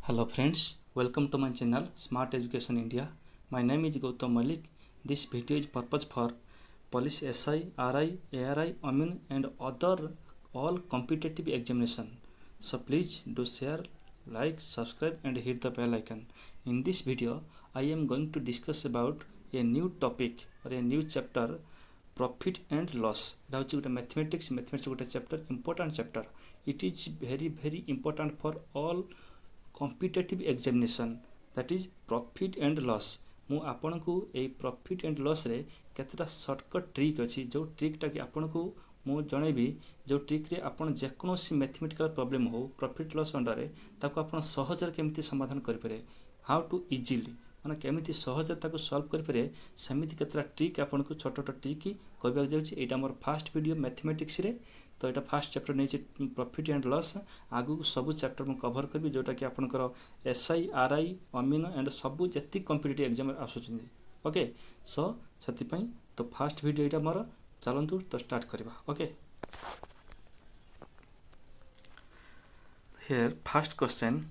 Hello friends, welcome to my channel Smart Education India. My name is Gautam Malik. This video is purpose for police SI, RI, ARI, AMIN and other all competitive examination. So please do share, like, subscribe and hit the bell icon. In this video, I am going to discuss about a new topic or a new chapter, profit and loss. That is mathematics gote chapter, important chapter. It is very important for all competitive examination, that is profit and loss. मु आपन को ए profit and loss रे केतटा shortcut trick अछि जो ट्रिकटा कि आपन को मु जणेबी जो ट्रिक रे आपन जे कोनोसी मैथमेटिकल प्रॉब्लम हो प्रॉफिट लॉस अंडर रे ताको आपन सहज रे केमिति समाधान करि पारे, हाउ टू इजीली माने केमिति सहज ताको सॉल्व करि पारे समिति केतटा ट्रिक आपन को छोट छोट ट्रिक कहबा जाउछि। एटा मोर फर्स्ट वीडियो मैथमेटिक्स रे, तो एटा फर्स्ट चैप्टर नै प्रॉफिट एंड लॉस। आगु सब चैप्टर मु कवर करबी जोटा कि आपनकर एसआई आरआई अमीन एंड सब जति कॉम्पिटिटिव एग्जाम आसुछिन। ओके, सो सति पई तो फर्स्ट वीडियो एटा मोर, चलंतु तो स्टार्ट करबा। Okay, here first question,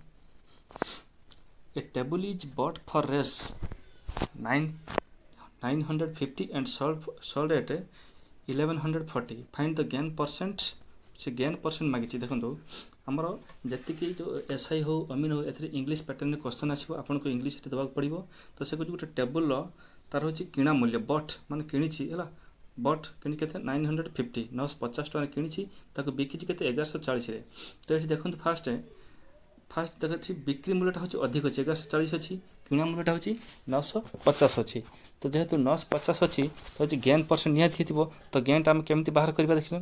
a table is bought for res 950 and sold at 1140. Find the gain percent. से gain percent मागिछि। देखंतु हमर जति कि जो एसआई हो अमीन हो एथरे इंग्लिश पैटर्न में क्वेश्चन आसीबो, आपन को इंग्लिश रे दबाक पड़िबो। तो से गोटे टेबल लो तार होछि किणा मूल्य बट माने किणिछि हला, बट किणी केते 950 950 टका किणिछि, ताको बिकिछि केते 1140 रे। तो एठी देखंतु फास्ट देखछि बिक्री मूल्यटा होछि अधिक अछि 1140 अछि, किणा मूल्यटा होछि 950 अछि। तो जेहेतु 950 अछि तो होछि गेन परसेंट निया थितिबो। तो गेन टा हम केमिति बाहर करबा देखिलो।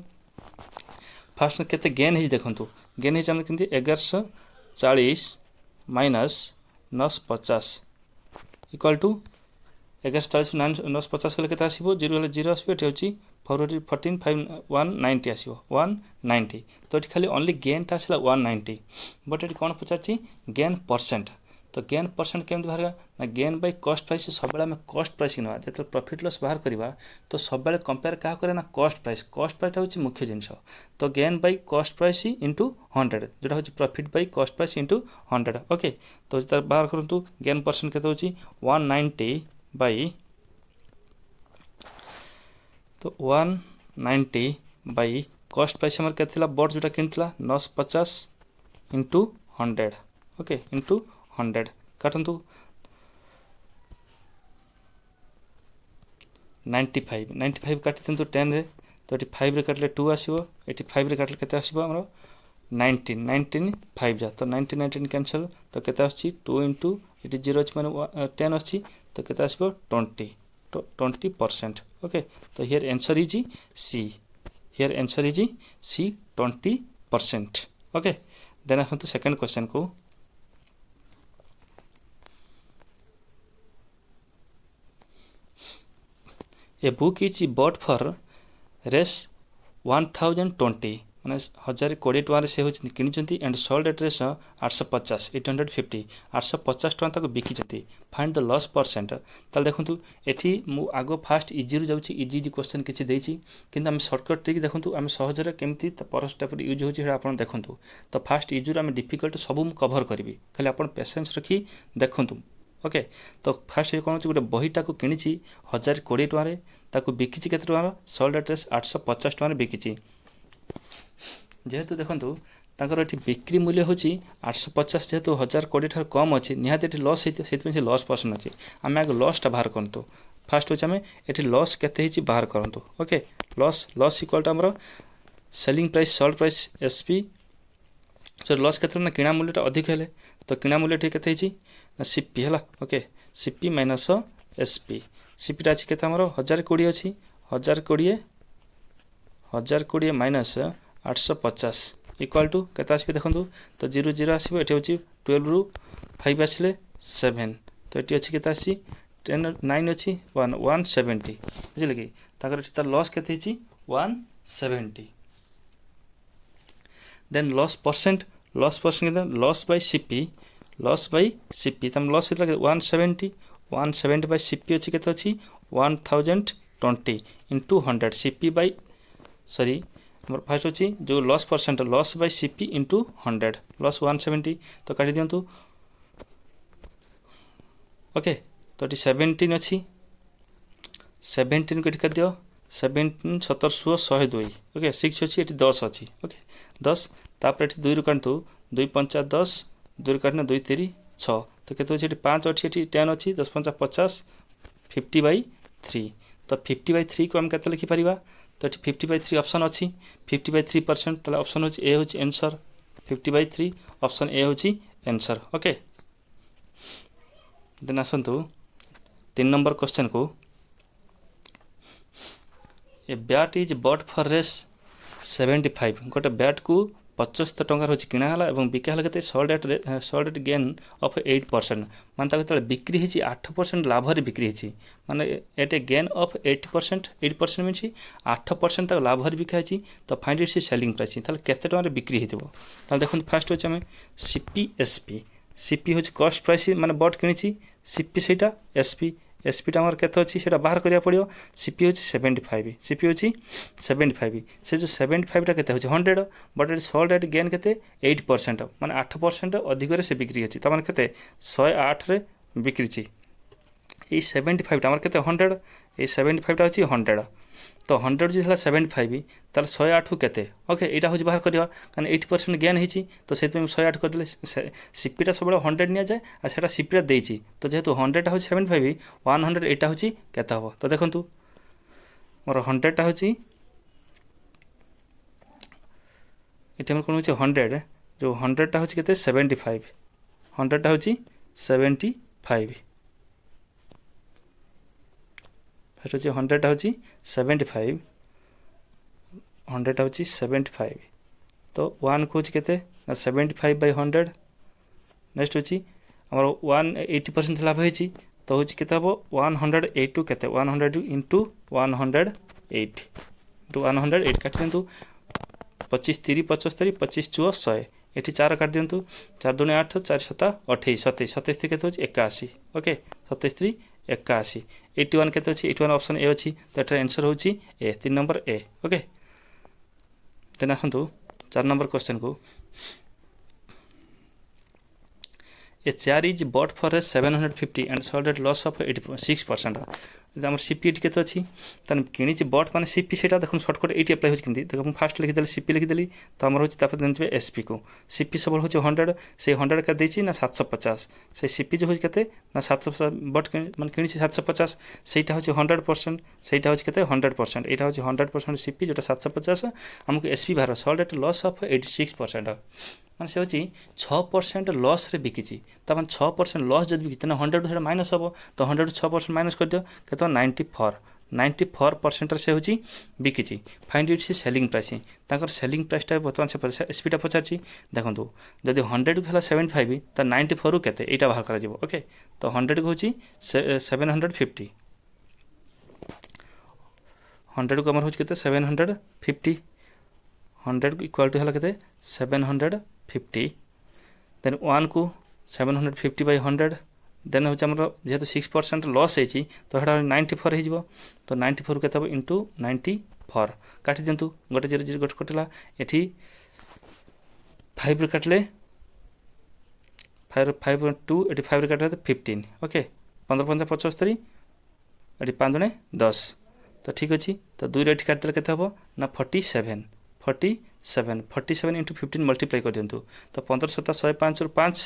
फास्ट केते गेन हि देखंतु, गेन हि हम केमिति 1140 माइनस 950 इक्वल टू 1140 950 कले केते आसीबो, 0 ले 0 आसीबो, एठी होछि 14 5 190 आसीबो 190। तो एठी खाली ओनली गेन टा आसला 190, बट एठी कोन पचाछि गेन परसेंट। तो गेन परसेंट केमति बाहर ना गेन बाय कॉस्ट प्राइस। सब बेला में कॉस्ट प्राइस किनवा जेते प्रॉफिट लॉस बाहर करबा तो सब बेला कंपेयर का करे ना कॉस्ट प्राइस होछि मुख्य जिंस। तो gain by cost price into 100 जेटा होछि profit by cost price into 100। Okay, तो जेता बाहर करंतु गेन परसेंट केते होछि 190 बाय, तो 190 बाय कॉस्ट प्राइस हमर केते थिला बट जोटा किनथिला 950 इनटू 100। ओके, इनटू 100 काटंतु 95 काटि दिंतु 10 रे। तो एटी 5 रे काटले 2 आसीबो, एटी 5 रे काटले केते आसीबो हमरो 19 5 जा। तो 19 कैंसिल, तो केते आछि 2 इनटू एटी 0 अछि माने 10 अछि, तो केते आसीबो 20 तो 20%। ओके, तो here answer is C, here answer is C 20%। Okay, then हम तो सेकंड क्वेश्चन को, a book is bought for रेस 1020 माने 1020 टका से होछि किनिचंती एंड सोल्ड एट रेस 850 850 850 टका तक बिकिचंती। Find the loss percent. ताल देखंतु एठी मु आगो फास्ट इजी रु जाउछि, इजी क्वेश्चन किछि देछि, किंतु हम शॉर्टकट ट्रिक देखंतु हम सहज रे केमिति पर स्टेप रे यूज होछि आपण देखंतु। तो फास्ट इजी रु हम डिफिकल्ट सब मु कवर करबी, खाली आपण पेशेंस रखी देखंतु। ओके, तो फास्ट ये कोन गोटे बहीटा को किनिछि 1020 टका रे, ताको बिकिछि केते टका सोल्ड एट रेस 850 टका रे बिकिछि। जेहेतु देखंतु ताकर एठी बिक्री मूल्य होछि 850, जेहेतु 1020 ठार कम अछि निहाते एठी लॉस हेति, सेति से लॉस परसेंट अछि। हम आगे लॉस टा बाहर करंतु। फास्ट होछि हम एठी लॉस केते हिछि बाहर करंतु। ओके, लॉस इक्वल टू हमरो selling price sold price SP. So loss केते ना किणा मूल्यटा अधिक हेले, तो किणा मूल्य ठीक केते हिछि ना सीपी हला। Okay, CP minus SP. CP टा अछि केते हमरो 1020 अछि, 1020 माइनस 850 इक्वल टू केते आसी देखंतु। तो 0 0 आसीबो, एठी होछि 12 रु 5 आसीले 7, तो एठी अछि केते आसी 10 9 अछि 170 बुझिले कि। ताकर एठी त लॉस केते हिछि 170। देन लॉस परसेंट केते लॉस बाय सीपी तम लॉस केते 170 बाय सीपी अछि केते अछि 1020 into 100 CP by sorry more fast होछि जो loss percent loss by CP into 100 loss 170। तो काटि दियंतु ओके तो ये 17 अच्छी 17 को ये कर दियो 17 17 102 ओके 6 अच्छी ये 10 अच्छी ओके 10 तापर ये 2 रु काटू 2 5 10 2 रु काटना 2 3 6 तो केते अच्छी 5 अच्छी ये 10 अच्छी 10 5 50 50/3 तो 50/3 को हम केते लिखि परिबा तो ये 50/3 ऑप्शन अच्छी 50/3% ताले ऑप्शन होची ए होची आंसर 50/3 ऑप्शन ए होची आंसर ओके देन आसंतु 3 नंबर क्वेश्चन को a bat is bought for रेस 75 गोटे बैट को 75 टंकार होची किना हला एवं बिका हला केते सोल्ड एट गेन ऑफ 8% मान ता केते बिक्री हेची 8% लाभ रे बिक्री हेची माने at a gain of 8% means 8% तक लाभ रे बिका हेची तो फाइंड इट्स सेलिंग प्राइस ताले केते टंकार रे बिक्री हेतिबो ताले देखन फर्स्ट होची हमें सीपी होची कॉस्ट प्राइस माने बॉट किनिची सीपी सेटा एसपी टाइम केते अच्छी से बाहर करिया पड़ियो सीपी होची 75 सीपी होची 75 से जो 75 टा केते होची 100 बट सोल्ड एट गेन केते 8% माने 8% अधिक रे से बिक्री अछि त माने केते 108 रे बिक्री छी ए 75 टा हमर केते 100 ए 75 टा होची 100 तो 100 जो हला 75 ताल 108 केते ओके एटा होची बाहर करिया कारण 8% गेन हिची तो सेत में 108 कर देले सीपी टा सबले 100 निया जाय आ सेटा सीपी टा देची तो जेहेतु 100 टा होची 75 100 एटा होची केता हो तो देखंतु मोर 100 टा होची एटा हमर कोन होची 100 जो 100 टा होची केते 75 100 टा होची 75 फर्स्ट होची 100 टा होची 75 100 टा होची 75 तो 1 को होची केते 75/100 नेक्स्ट होची हमर 180% लाभ होची तो होची केते हबो 108 केते 100 into 108 into 108 काट दियंतु 25 3 75 25 4 100 एठी 4 काट दियंतु 4 2 8 4 7 28 27 27 केते होची 81 ओके 27 81 81 केते अछि 81 ऑप्शन ए अछि तो एटा आंसर होछि A 3 number A okay then आसंतु 4 नंबर क्वेश्चन को a chair is bought for 750 and sold at loss of 86% हमर सीपी केते अछि तन किनी छि बॉट माने सीपी सेटा देखन शॉर्टकट एटी अप्लाई होछि किंती देखम फास्ट लिखि देली सीपी लिखि देली तो हमर होछि तापर देनबे एसपी को सीपी सबल होछि 100 से 100 का देछि ना 750 से सीपी जो होछि केते ना 750 बॉट माने किनी छि 750 सेटा होछि 100% सेटा होछि केते 100% एटा होछि 100% सीपी जोटा 750 हमको एसपी बाहर सोल्ड एट लॉस ऑफ 86% माने से होछि 6% लॉस रे बिकिछि त माने 6% लॉस जद बिकिते ना 100 से माइनस हबो तो 100 6% माइनस कर दियो केतो 94% से होची बिकिची फाइंड इट्स सेलिंग प्राइस ताकर सेलिंग प्राइस टा बर्तमान से एसपी टा पचारची देखंतु जदी 100 को हला 75 त 94 केते एटा बाहर करा जिवो ओके तो 100 को होची 750 100 को हमर होची केते 750 100 को इक्वल टू हला केते 750 देन 1 को 750/100 देन होची हमर जेहेतु 6% लॉस हेची तो हेडा 94 हे जिवो तो 94 केते हो इनटू 94 काटी देंतु गोटे 0 गोटे कटला एठी 5 रे काटले 5 2 एठी 5 रे काटले तो 15 ओके 15 5 75 एठी 5 दुने 10 तो ठीक अछि तो 2 रे एठी काटले केते हो ना 47 into 15 मल्टीप्लाई कर दियंतु तो 15 7 105 ରୁ 5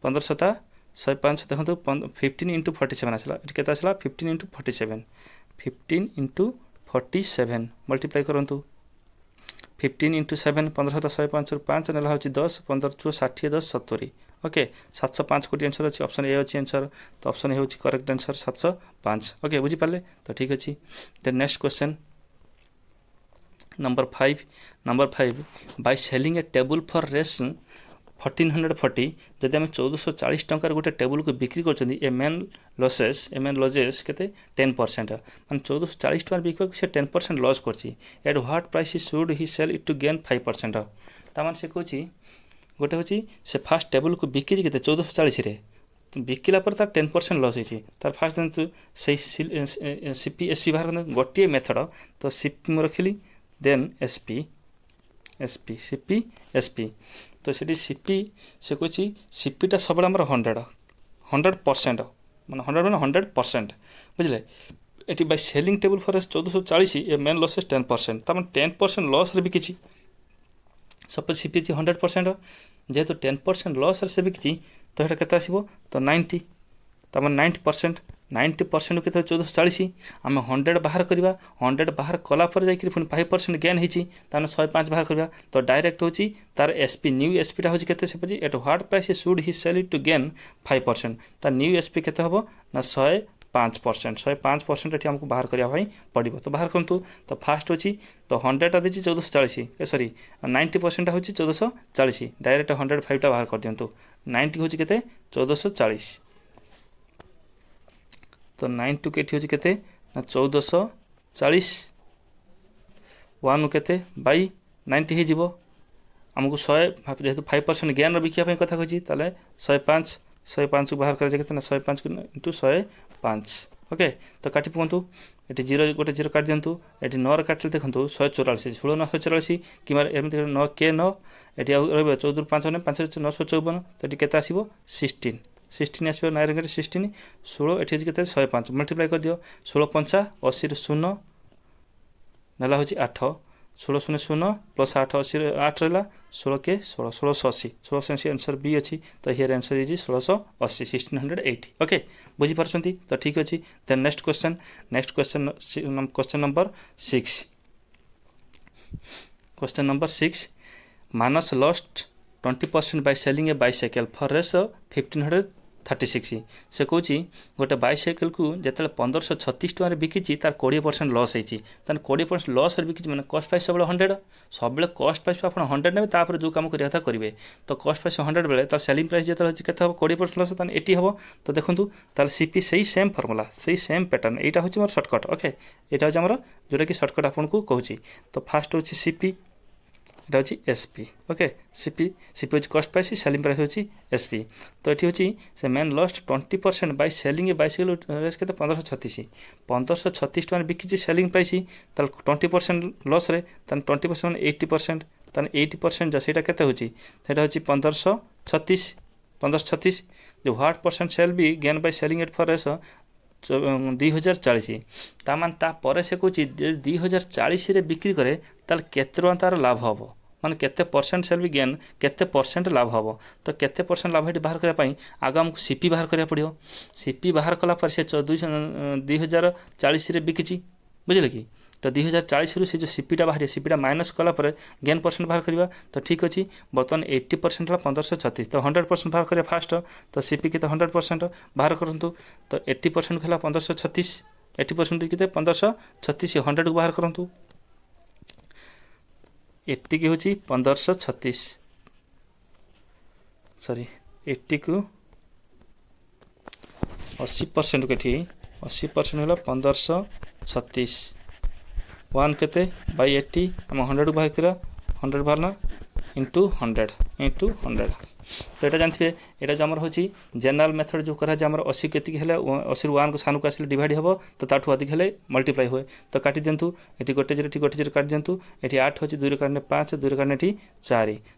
15 7 105 देखंतु 15 into 47 आसला एठी केते आसला 15 into 47 15 into 47 मल्टीप्लाई करंतु 15 into 7 15 7 105 ରୁ 5 नेला होची 10 15 4 60 10 70 ओके 705 कोटी आंसर अछि ऑप्शन ए अछि आंसर तो ऑप्शन ए होची करेक्ट आंसर 705 ओके बुझी पाले तो ठीक अछि then next question number 5 by selling a table for रेस 1440 जदि आम 1440 टंकार गोटे टेबल को बिक्री कर ए मेन लॉसेस केते 10% मान 1440 टंकार बिकवा से 10% लॉस करछि at what price should he sell it to gain 5% तामान से कहछि गोटे होछि से फास्ट टेबल को बिक्री केते 1440 रे बिकिला पर तार 10% लॉस होछि तार फास्ट देन से सीपी एसपी बाहर गोटे मेथड तो सीपी म रखिली देन एसपी सीपी एसपी तो सीपी से कहछि सीपी टा सब हमर 100% ମାନେ 100 ମାନେ 100%, ବୁଝିଲେ। ଏଠି ବାଇ ସେଲିଂ ଟେବୁଲ୍ ଫରେଷ୍ଟ 1440 ଏ ମେନ୍ ଲସେସ୍ 10%, ତାମାନେ 10% ଲସ୍ରେ ବିକିଛି। ସପୋଜ୍ ସିପି 100%, ଯେହେତୁ 10% ଲସ୍ରେ ସେ ବିକିଛି ତ ସେଇଟା କେତେ ଆସିବ ତ 90, ତାମାନେ 90% କେତେ 1440, ଆମେ 100 ବାହାର କରିବା, 100 ବାହାର କଲା ପରେ ଯାଇକି ପୁଣି 5% ଗେନ୍ ହେଇଛି, ତାମାନେ 105 ବାହାର କରିବା। ତ ଡାଇରେକ୍ଟ ହେଉଛି ତାର ଏସ୍ପି, ନ୍ୟୁ ଏସ୍ପିଟା ହେଉଛି କେତେ ସେପରି at what price should he sell it to gain 5%, ତା ନ୍ୟୁ ଏସ୍ପି କେତେ ହେବ ନା 105%, 105% ଏଠି ଆମକୁ ବାହାର କରିବା ପାଇଁ ପଡ଼ିବ। ତ ବାହାର କରନ୍ତୁ। ତ ଫାଷ୍ଟ ହେଉଛି ତ 100ଟା ଦେଇଛି 1440, ସରି 90%ଟା ହେଉଛି 1440, ଡାଇରେକ୍ଟ 105ଟା ବାହାର କରିଦିଅନ୍ତୁ। 90 ହେଉଛି କେତେ 1440, ତ 9 ଏଠି ହେଉଛି କେତେ ନା 1440, 1 କେତେ ବାଇ 90 ହେଇଯିବ। ଆମକୁ 100 ଯେହେତୁ 5% ଗେନ୍ର ବିକିବା ପାଇଁ କଥା କହିଛି, ତାହେଲେ 105କୁ ବାହାର କରାଯାଏ କେତେ ନା 105 ଇଣ୍ଟୁ 105, ଓକେ। ତ କାଟି ପକାନ୍ତୁ, ଏଠି 0 ଗୋଟେ 0 କାଟି ଦିଅନ୍ତୁ। ଏଠି 9ରେ କାଟିଲେ ଦେଖନ୍ତୁ 144, 16 9 144, କିମ୍ବା ଏମିତି 9 କେ 9, ଏଠି ଆଉ ରହିବ 14 5 9 5 954, ତ ଏଠି କେତେ ଆସିବ 16 ଆସିବ, 9 16, 16 ଏଠି ଅଛି କେତେ 105, ମଲ୍ଟିପ୍ଲାଏ କରିଦିଅ। 16 5 80 0 ନେଲା ହେଉଛି 8, 16 0 0 ପ୍ଲସ୍ 8 80 8 ରହିଲା 16 କେ 16 1680, 1680 ଆନ୍ସର ବି ଅଛି। ତ ହିୟର ଆନ୍ସର ଇଜ୍ 1680, 1680, ଓକେ। ବୁଝିପାରୁଛନ୍ତି ତ ଠିକ୍ ଅଛି। Then next question number 6, Question number 6. Manas lost 20% by selling a bicycle for rupees 1536. से कौच गोटे बाइसाइकेल को जिते 1536 टकर बिकी तार 20% लस होती, 20% लस बिकी मैंने कस्ट प्राइस सब 100, सब कस्ट प्राइस आप 100 ने जो कम करा था करेंगे। तो कस्ट प्राइस 100 बेले तार सेलिंग प्राइस जो के 20% लस ये हम। तो देखो तार सीपी से सेम फर्मुला से सेम पैटर्न, यहाँ हूँ मोर सर्टकट, ओके। यहाँ हूँ आमर जोटा कि सर्टकट आपको कहूँ। तो फास्ट हूँ सीपी, এটা হচ্ছে এসপি, ওকে। সিপি হচ্ছে কস্ট প্রাইস, সেলিং প্রাইস হচ্ছে এসপি। তো এটি হচ্ছে সে man lost 20% by selling a bicycle রেস কেতে 1536 টাকা বিকিছি সেলিং প্রাইস, তাহলে 20% লসরে, তাহলে 20% মানে 80%, তাহলে 80% যা সেটা কেতে হচ্ছে, সেটা হচ্ছে 1536 যে what percent shall be gain by selling at for রেস 2040। तामान तापर से कौच 2040 बिक्री करे ताल केते टଙ୍କା तार लाभ हम, माने केते परसेंट सेल भी गेन केते परसेंट लाभ हम। तो केते परसेंट लाभ ये बाहर करने आग आमको सीपी बाहर करा पड़ो। सीपी बाहर कलापर से 2040 बिकी, बुझे कि। तो 2040 से जो सीपीटा बाहर सीपीटा माइनस कलापर गेन परसेंट बाहर करवा। तो ठीक अच्छे बर्तमान 80% है 1536, तो 100% बाहर करा फास्ट। तो सीपी के 100% बाहर करूँ। तो 80% है 1536, 80% के 1536, 100 को बाहर करूँ। 80 की हूँ 1536, सॉरी 80 को 80% के 80% है 1536, 1 केते बाई 80 आम 100 बाहर करा, 100 बाहरना इंटू 100 तो यहाँ जानते हैं यहाँ जो आम हूँ जेनराल मेथड जो कराए 80 के 80 1 को सामने को आसिले डिवाइड हम, तो ताठू अधिक हेल्ले मल्टीप्लाई हुए। तो काटी दिंतु, ये गोटे 0 गोटे 0 काटी दिंतु। ये 8 अच्छे 2 काटने 5, 2 काटने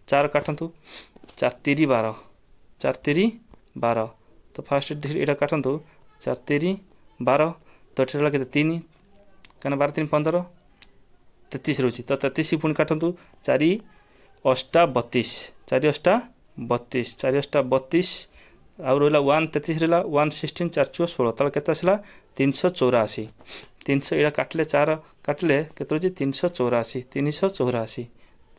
4 काटतु, 4 3 12, 4 3 12। तो फास्ट यहाँ काटतु 4 3 12, तो ये के 3 क्या 12 3 15 33 रोचे। तो 33 पुणी काटतु 4 8 32, 4 8 32, 4 8 32 आउ रहा 1 33 रहा 1 16 4 4 16, ताल के 384, 300 यहाँ काटले 4 काटले के 384,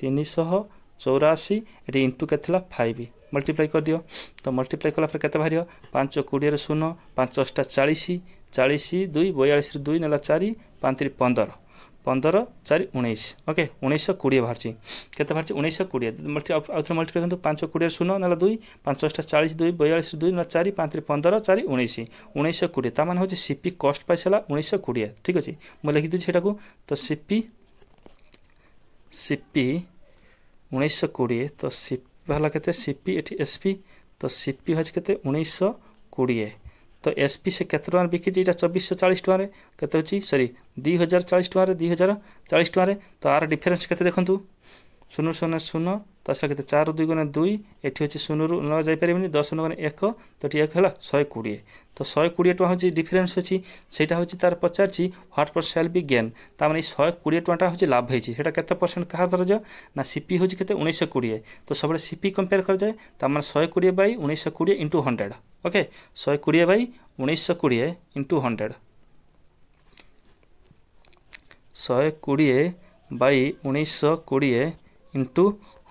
384 ये इंटू के 5 मल्टीप्लाई कर दियो। तो मल्टीप्लाई कला के बाहर 5 20 0, 5 8 40, 40 2 42 2 नेला 4, 5 3 15, 15 4 19, ओके 1920 बाहर के बाहर 1920 आउ थे मल्टीप्लाई करूँ। 5 20 0 नेला 2, 5 8 40 2 42 2 नेला 4, 5 3 15 4 19, 1920 ता माने हूँ सीपी कस्ट प्राइस है 1920, ठीक अच्छे मुझे लिखी दूसरी को। तो सीपी 1920, तो सीपी बाहर के सीपी ये एसपी, तो सीपी हज के 1920, तो एसपी से केते टଙ୍କା बिकी, यहाँ 2440 टଙ୍କା के सॉरी 2040 टଙ୍କା 2040 टଙ୍କା। तो आर डिफरेन्स के देखूँ शून्य शून्य शून्य तो आसला के 4 2 गुणे 2 एटी हूँ 0 रु 9 जापर 10 गुणे 1 तो ये 1 है 120 तो 120 टଙ୍କା हूँ डिफरेन्स अच्छी से हूँ तार पचार ह्वाट पर सेल बी गेन तार 120 टଙ୍କା हूँ लाभ होती है केते परसेंट क्या धरज ना सीपी हूँ के 1920 तो सब सीपी कंपेयर कर जाए तार 120 by 1920 into 100 okay 120 by 1920 into 100 120 by 1920 into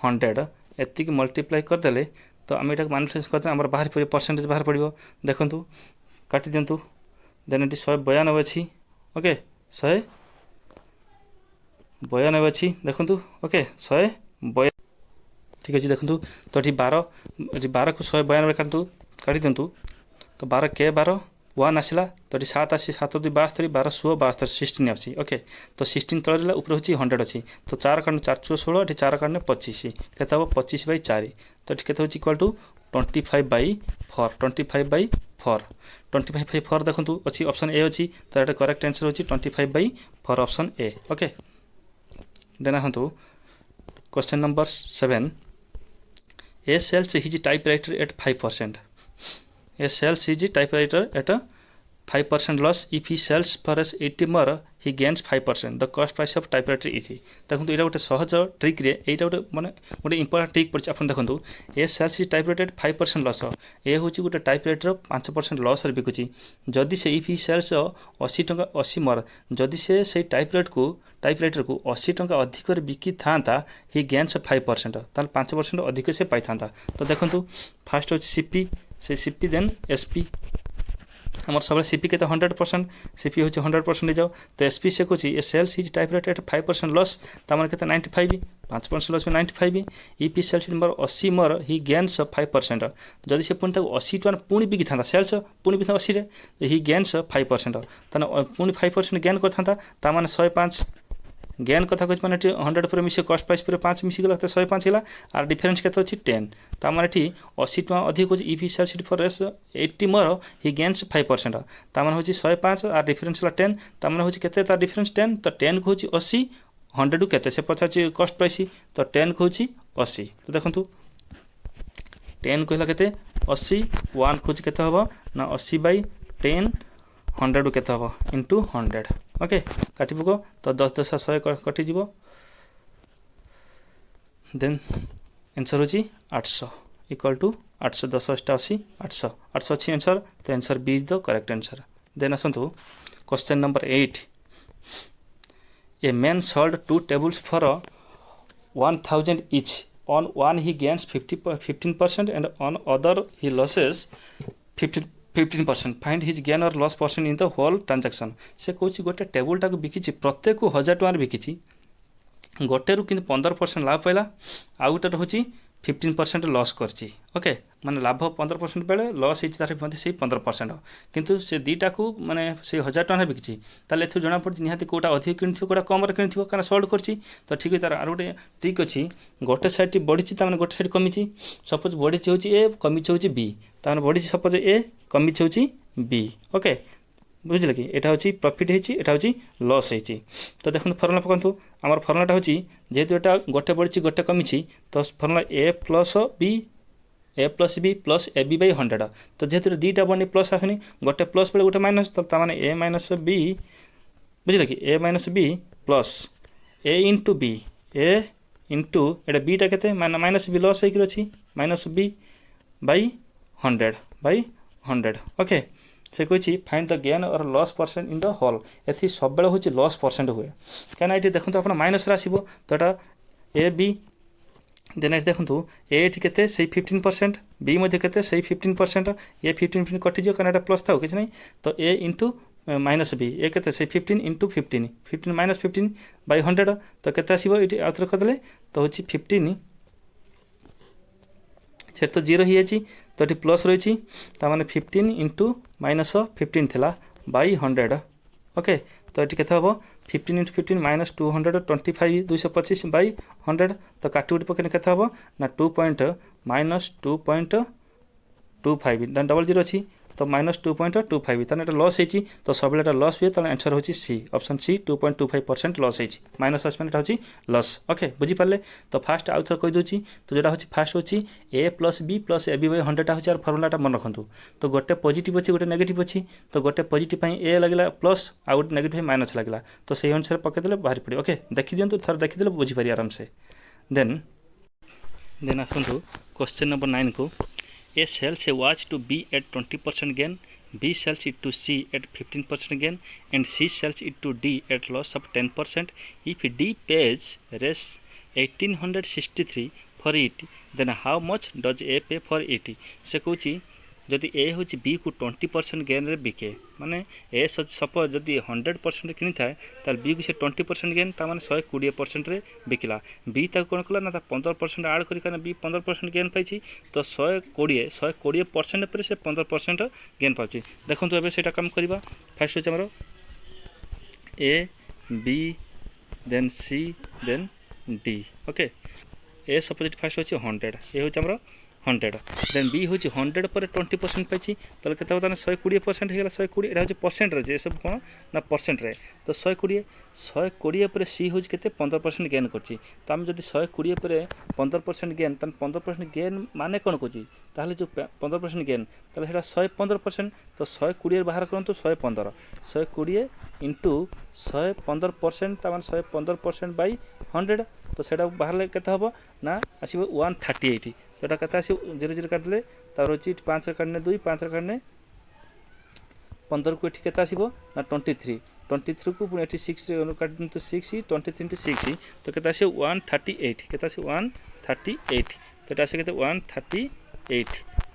100 एतिक मल्टीप्लाई करदे तो आम यहाँ मानिफेस करते आम बाहर पड़े परसेंटेज बाहर पड़ो देखूँ काटी दिंतु देन ये 192 अच्छी ओके 192 अच्छी देखूँ ओके 192 ठीक अच्छे देखूँ तो ये 12 को 192 काटी दिंतु तो 12 के 12 1 आसला तो ये 7 आसी 7 2 72 12 16 72 16 अच्छी ओके तो 16 तले ऊपर हूँ 100 अच्छी तो 4 काटने 4 4 16 ये 4 काटने 25 केते हम 25 बाई 4 तो ये केते equal to 25 by 4 25 by 4 25 by 4 देखूँ अच्छी ऑप्शन ए अच्छी तो ये करेक्ट आंसर होची 25 by 4 option A okay then आसतु question number 7 A sells his typewriter at 5% A sells his typewriter at a 5% loss. If he sells for 80 more, he gains 5%. The cost price of typewriter is. देखो तो ये गोटे सहज trick रे एटा गोटे माने गोटे इंपोर्टेंट ट्रिक पड़छ आपन देखो A sells his typewriter at 5% loss ए होची गोटे टाइपराइटर 5% लॉस रे बिकुची जदि से इफ ही सेल्स 80 टंका 80 मोर जदि से टाइपराइटर को 80 टंका अधिक बिकी था ही गेन्स 5% ताल 5% अधिक से पाई था तो देखो फास्ट होची सीपी से सीपी देन एसपी आमर सब सीपी के 100% सीपी हूँ 100% जाओ तो एसपी से कौन A sells his typewriter at 5% loss तमार के 95 5% लॉस में 95 ईपी sells number 80 more he gains 5% जदि से पुणी 80 टଙ୍କା पुणी बिकी था सेल्स पुणी भी 80 ही गेन्स 5% ताने पुणी 5% गेन करता ताने 105 गेन कथा कह मैंने 100 पर मिसे कस्ट प्राइस पर 5 मिसिगला तो 105 है आर डिफरेन्स के 10 तार 80 टଙ୍କା अधिक होची if he sells for 80 more he gains 5% तार हूँ 105 आर डिफरेन्स 10 तार हूँ के डिफरेन्स 10 तो 10 को 80 100 के से पचार कस्ट प्राइस तो 10 को 80 तो देखो 10 कहला के 80 1 खोज के हम ना 80 बाई 10 100 के हम इंटू 100 ओके काटी पक तो 10 10 100 कटिज देन आंसर होची 800 इक्वल टू 800 10 80 800 800 अच्छी आंसर तो answer B is the correct answer then आसतु question number 8 a man sold 2 tables for 1000 each on one he gains 15% and on other he loses 15% find his gain और loss percent in the whole transaction से कौन गोटे टेबुलटा को बिकी प्रत्येक 1000 टଙ୍କା बिकी गोटे रु कि 15% लाभ पाइला आउ गोटे हूँ 15% लॉस करची ओके माने लाभ 15% बेले लॉस होती से 15% किंतु से दीटा को माने से 1000 टଙ୍କା बिकी ताले एथु जना पड़ निहाती कोटा अधिक किन कोटा कम रे किन कारण सोल्ड करची तो ठीक है तार आर गोटे ट्रिक अच्छी गोटे साइड बढ़ी तार गोटे साइड कमी सपोज बढ़ी हूँ ए कमी हूँ बी तार बढ़ी सपोज ए कमी हूँ बी ओके बुझे कि यहाँ हूँ प्रॉफिट होती लॉस होती तो देखो फर्मुला पकातु आम फर्मुलाटा हूँ जेहेतु यहाँ गोटे बढ़ी गोटे कमी तो formula A plus B plus A B by 100 तो जेहेतु दीटा बढ़नी प्लस आसनी गोटे प्लस बेले गोटे माइनस तो तार ए माइनस बी बुझे कि A minus B plus A into B A into एटा बीटा के माइनस बी लॉस होकर अच्छी माइनस बी बाई 100 ओके से कही फाइंड द गेन और loss percent in the whole ये सब हूँ लॉस परसेंट हुए कहीं ये देखो आप माइनस आसो तो यहाँ ए बी देन ये देखो ए के 15% बी के 15% ए 15 कटिज कहीं प्लस था कि नहीं तो ए इंटू माइनस बी ए के 15 इंटू 15 माइनस 15 बाई 100 तो के ये आउथरे करदे तो हूँ 15 से तो 0 ही तो ये प्लस रही मैंने 15 इंटू माइनस 15 थिला बाई 100 ओके तो ये के हम 15 इंटू 15 माइनस 225 225 बाई 100 तो काटी उठी पकड़े के हम ना 2 point minus 2 point 25 then double zero अच्छी तो -2.25 ताने एटा लॉस होची तो सब एटा लॉस हुए ताने आंसर होची सी ऑप्शन सी 2.25% लॉस होची माइनस आसमान एटा होची लॉस ओके बुझी पाले तो फास्ट आउ थर कहि दोची तो जेटा होची फास्ट होची a + b + ab / 100 टा होची और फार्मूलाटा मन रखंतु तो गोटे पॉजिटिव अछि गोटे नेगेटिव अछि तो गोटे पॉजिटिव पई a लागला प्लस आ गोटे नेगेटिव माइनस लागला तो सेही अनुसार पके देले बाहर पड़ी ओके देखि दियंतु थर देखि देले बुझी पारी आराम से देन आसंतु क्वेश्चन नंबर 9 को A sells a watch to B at 20% gain, B sells it to C at 15% gain, and C sells it to D at loss of 10%. If D pays Rs 1863 for it, then how much does A pay for it? से कहूँ जदि ए हूँ B को 20% gain रे बिके माने A suppose जदि 100% किनी थाए तार बी को से 20% गेन ता माने 120% रे बिकला बी ता कोन कला ना ता 15% ऐड करी काना बी 15% गेन पाइछि तो 120% पर से 15% गेन पाउछि देखंतु एबे सेटा काम करबा फर्स्ट होछ हमरो A B then C then D okay A suppose first होछ 100 ए होछ हमरो 100 देन बी हूँ 100 पर 20% पाई तो के 120% होगा 120 यहाँ हूँ परसेंट रे सब कौन ना परसेंट रे तो 120 पर सी हूँ के 15% गेन कर तो आम जब 120 पर 15% गेन 15% गेन माने कौन कौची ताहले जो 15% गेन ताहले हेटा 115% तो 120 बाहर करंतु 115 120 इंटू 115% तामान 115% बाई 100 तो सेटा बाहर केते हबो ना आसीबो 138 तो एटा कथा आसी 0 काटले तार होची 5 रे काटने 2 5 रे काटने 15 को एठी केता आसीबो ना 23 को पुनी एठी 6 रे काट तो 6 23 into 6 तो केता आसी 138 केता आसी 138 तो एटा आसी केते 138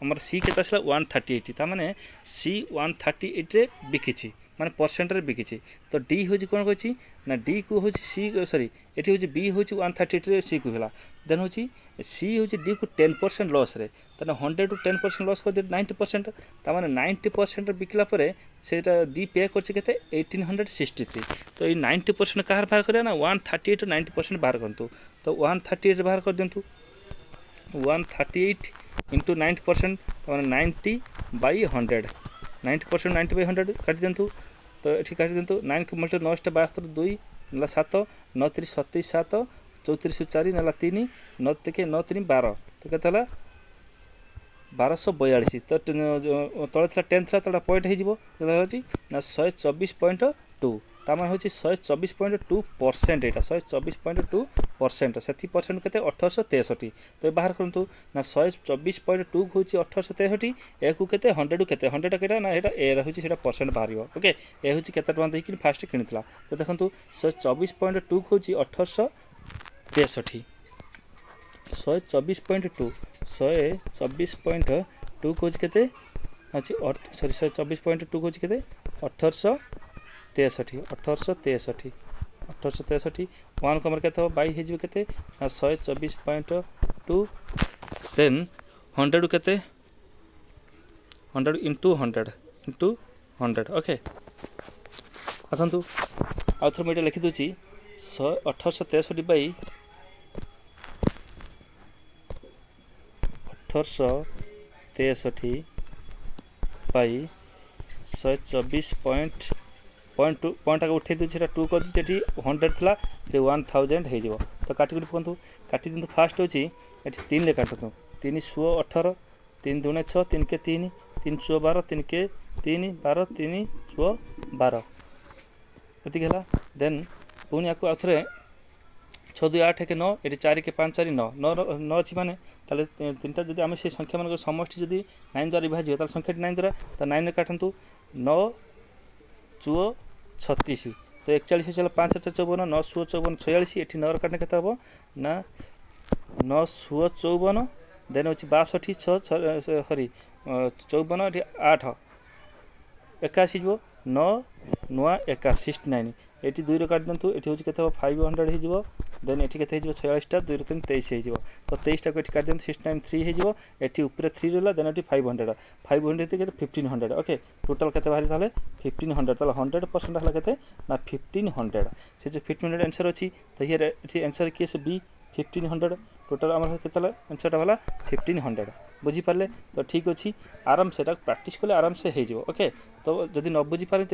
हमर सी केता आसला 138 ता माने सी 138 रे बिकिछि माने परसेंट रे बिकिछि तो डी होची कोन कहछि ना डी को होची सी सॉरी एठी होची बी होची 138 रे सी को होला देन होची सी होची डी को 10% लॉस रे तने 100 टू 10% लॉस कर दे 90% ता माने 90% रे बिकला परे सेटा डी पे करछि केते 1863 तो ई 90% कार बाहर करे ना 138 टू 90% बाहर करंतु तो 138 बाहर कर देंतु 138 into 90% तो 90 by 100 90% 90 by 100 काट देंतु तो एठी काट देंतु 9 के मल्टी 9 72 2 नला 7 9 3 27 7 34 4 नला 3 9 के 9 3 12 तो केतला 1242 तो तळे थला 10 थला तड़ा पॉइंट हे जिवो केतला होची ना 124.2 तामा होची 124.2% एटा 124.2% सेथि परसेंट केते 1863 तो बाहर करंतु ना 124.2 होची 1863 ए को केते 100 केते 100 केटा ना एटा ए होची सेटा परसेंट बाहरियो ओके ए होची केते टका देई कि फास्ट किनितला तो देखंतु 124.2 होची 1863 124.2 124.2 होची केते अछि सॉरी 124.2 होची केते 1863 वन कमर के बाई हो के 124.2 देन 100 के 100 इंटू 100 ओके आसतु आउ थोड़ा मुझे लिखी दूची 1863 बाई 1863 बाई 124.2 पॉइंट उठे दूसरी 2 कर दी 100 था 1000 हो तो काटिक पकड़ू काटी दिखाँ फास्ट होची ये 3 काटतु 3 16 18 3 2 6 3 के 3 3 6 12 3 के 3 12 3 6 12 ये देन पुणी या आउ थे 6 2 8 के 9 ये 4 के 5 4 9 9 अच्छी माने तीन जब आम से संख्या मान समष्टि जब 9 द्वारा विभाज्य तो संख्या 9 द्वारा तो 9 काटतु 9 4 36 तो 41 चल 5 4 54 9 16 54 46 ये 9 काटने के हम ना 9 16 54 देन हूँ 62 6 सरी 54 ये 8 81 जो 9 नुआ 69 ये 2 काट दिंतु ये हूँ के 500 हो देन ये 46 टा 2 3 23 हो तो 23 टा को काट दिंतु 693 हो ये ऊपर 3 रहा देन ये 500 500 1500 ओके टोटाल के बाहरी ताले 1500 ताले 100% हला के ना 1500 से जो 1500 आंसर अच्छी तो ये आंसर किए से बी 1500 टोटल आम के आंसरटा वाला 1500 बुझीपारे तो ठीक अच्छे आराम से प्राक्ट कले आराम से हो ओके तो जदि न बुझीपारे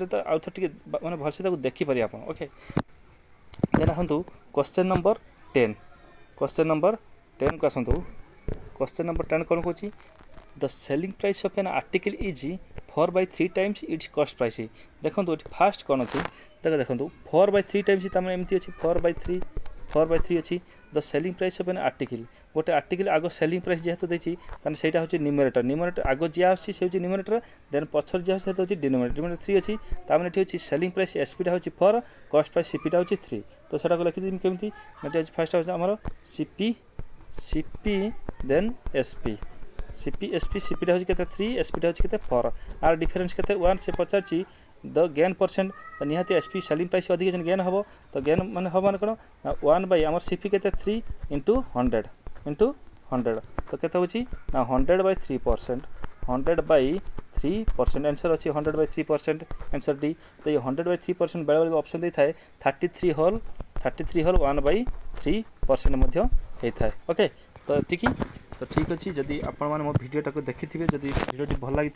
तो आउ थे मैंने भलसे देखिपारे आप ओके देन आसतु क्वेश्चन नंबर 10 क्वेश्चन नंबर 10 को आसतु क्वेश्चन नंबर 10 कौन कौन the selling price of an article is 4/3 times its cost price देखो फास्ट कौन अच्छी देखो 4/3 टाइम्स तमें एमती अच्छी 4/3 अच्छी the selling price of an article गोटे आर्टिकल आग सेलिंग प्राइस जेहेतु देखिए सहीटा हूँ न्यूमरेटर आग जी आसी न्यूमरेटर देन पछर जी आसी हूँ डिनोमिनेटर 3 अच्छी तामें ये अच्छी सेलिंग प्राइस एसपीटा हूँ 4 कॉस्ट प्राइस सीपीटा हूँ 3 तो सेटा लिखिदेवी केमी फास्ट हूँ आमर सीपी देन एसपी सीपीटा हूँ के 3 एसपीटा हूँ के 4 आर डिफरेन्स के 1 से पचार द गेन परसेंट तो निहाती एसपी सेलिंग प्राइस अधिक गेन हम तो गेन माने हम माने कौन 1/आम सीपी के 3 इंटू 100 तो के ना 100/3% 100/3% आंसर अच्छी 100/3% आंसर डी तो ये 100/3% बेले बेले ऑप्शन देता है 33 होल 1/3% होता है ओके तो ये तो ठीक अच्छे जदि आपण मैंने मो भिडटा को देखि थे जदि भिडियोटी भल लगी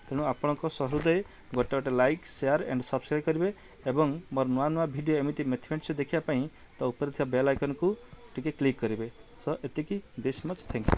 तेणु आपण सहृदय गोटे गोटे लाइक शेयर एंड सब्सक्राइब करेंगे एवं मोर नुआ नुआ भिडियो एमती मैथमेटिक्स देखापी तो ऊपर बेल आइकन को टिके क्लिक करेंगे सो एतिकी दिस मच थैंक यू।